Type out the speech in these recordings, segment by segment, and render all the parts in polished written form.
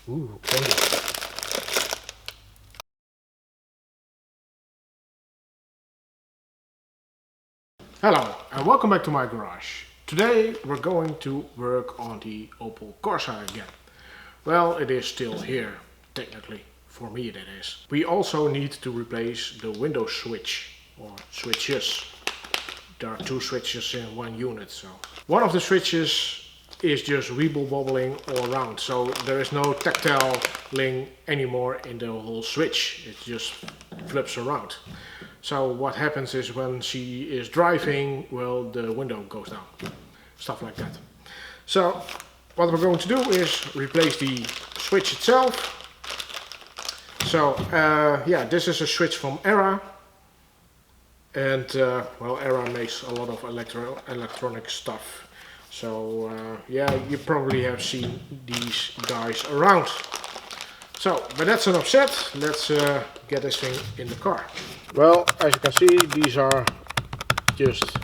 Ooh, okay. Hello and welcome back to my garage. Today we're going to work on the Opel Corsa again. Well, it is still here, technically. For me it is. We also need to replace the window switch, or switches. There are two switches in one unit, so. One of the switches is just wobble wobbling all around, so there is no tactile link anymore in the whole switch. It just flips around. So what happens is when she is driving, well, the window goes down. Stuff like that. So what we're going to do is replace the switch itself. So yeah, this is a switch from Era. And well, Era makes a lot of electronic stuff. So yeah, you probably have seen these guys around. So, but that's enough said. Let's get this thing in the car. Well, as you can see, these are just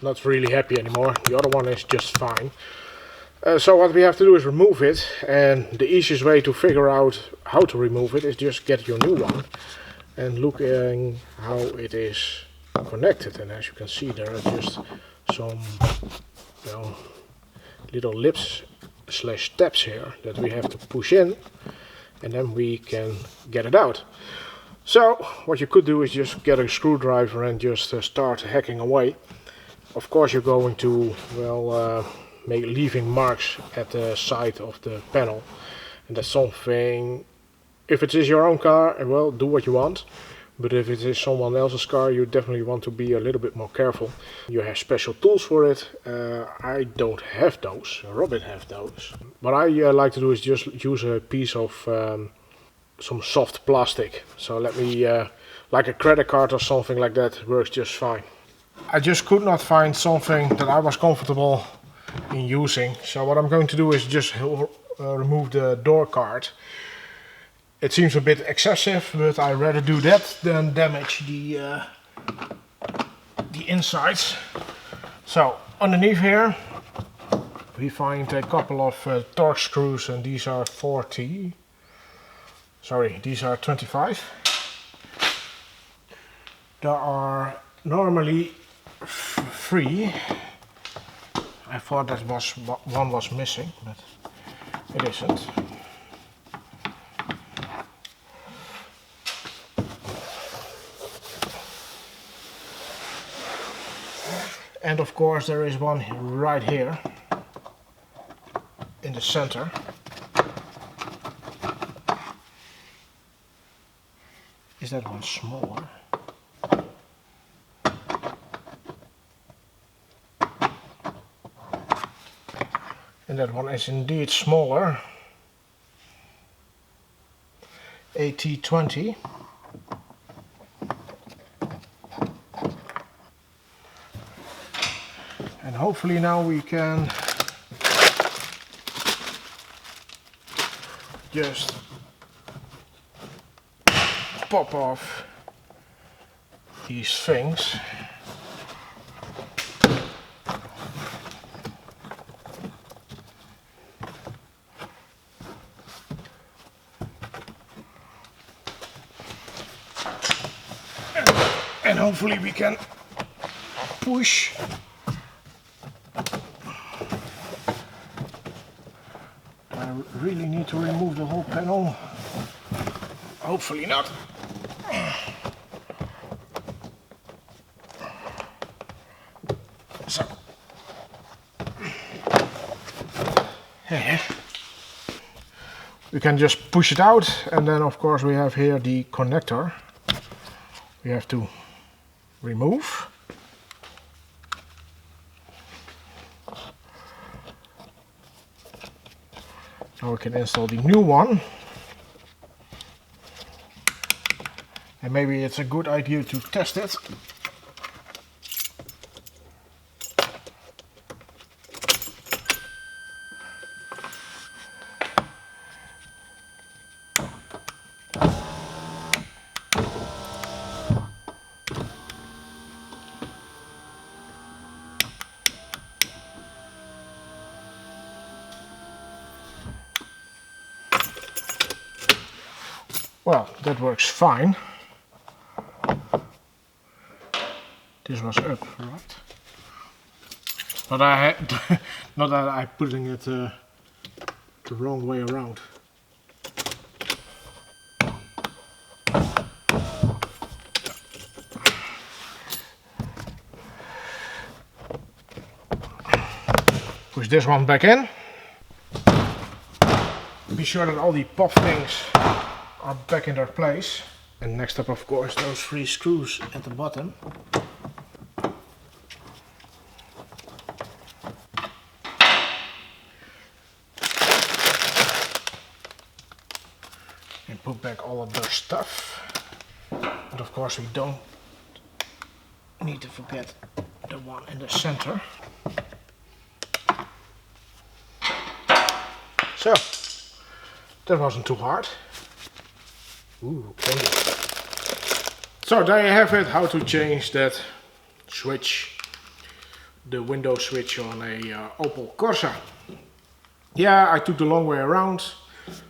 not really happy anymore. The other one is just fine. So what we have to do is remove it, and the easiest way to figure out how to remove it is just get your new one and looking how it is connected. And as you can see, there are just some, well, little lips slash tabs here that we have to push in, and then we can get it out. So what you could do is just get a screwdriver and just start hacking away. Of course you're going to, well, leaving marks at the side of the panel, and that's something, if it is your own car, well, do what you want. But if it is someone else's car, you definitely want to be a little bit more careful. You have special tools for it. I don't have those. Robin has those. What I like to do is just use a piece of some soft plastic. So let me, like a credit card or something like that, works just fine. I just could not find something that I was comfortable in using. So what I'm going to do is just remove the door card. It seems a bit excessive, but I'd rather do that than damage the insides. So underneath here we find a couple of torque screws, and these are 40. Sorry, these are 25. There are normally 3. I thought that one was missing, but it isn't. And of course there is one right here in the center. Is that one smaller? And that one is indeed smaller. AT20. And hopefully now we can just pop off these things. And hopefully we can push. I really need to remove the whole panel. Hopefully not. So. We can just push it out, and then of course we have here the connector. We have to remove. Now we can install the new one. And maybe it's a good idea to test it. Well, that works fine. This was up, right? But I had not that I'm putting it the wrong way around. Push this one back in. Be sure that all the pop things are back in their place. And next up, of course, those 3 screws at the bottom. And put back all of their stuff. But of course we don't need to forget the one in the center. So, that wasn't too hard. Ooh, okay. So there you have it, how to change that switch, the window switch on a Opel Corsa. Yeah, I took the long way around.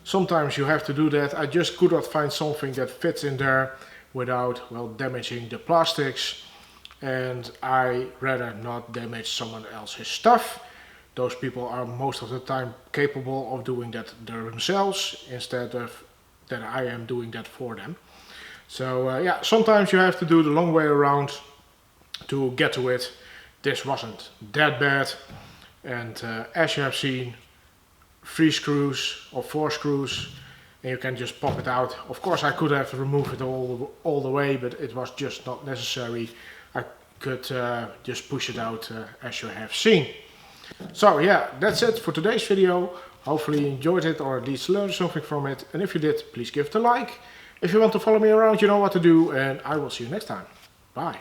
Sometimes you have to do that. I just could not find something that fits in there without, well, damaging the plastics. And I rather not damage someone else's stuff. Those people are most of the time capable of doing that themselves instead of that I am doing that for them. So yeah, sometimes you have to do the long way around to get to it. This wasn't that bad. And as you have seen, 3 screws or 4 screws, and you can just pop it out. Of course I could have removed it all the way, but it was just not necessary. I could just push it out as you have seen. So yeah, that's it for today's video. Hopefully you enjoyed it or at least learned something from it. And if you did, please give it a like. If you want to follow me around, you know what to do. And I will see you next time. Bye.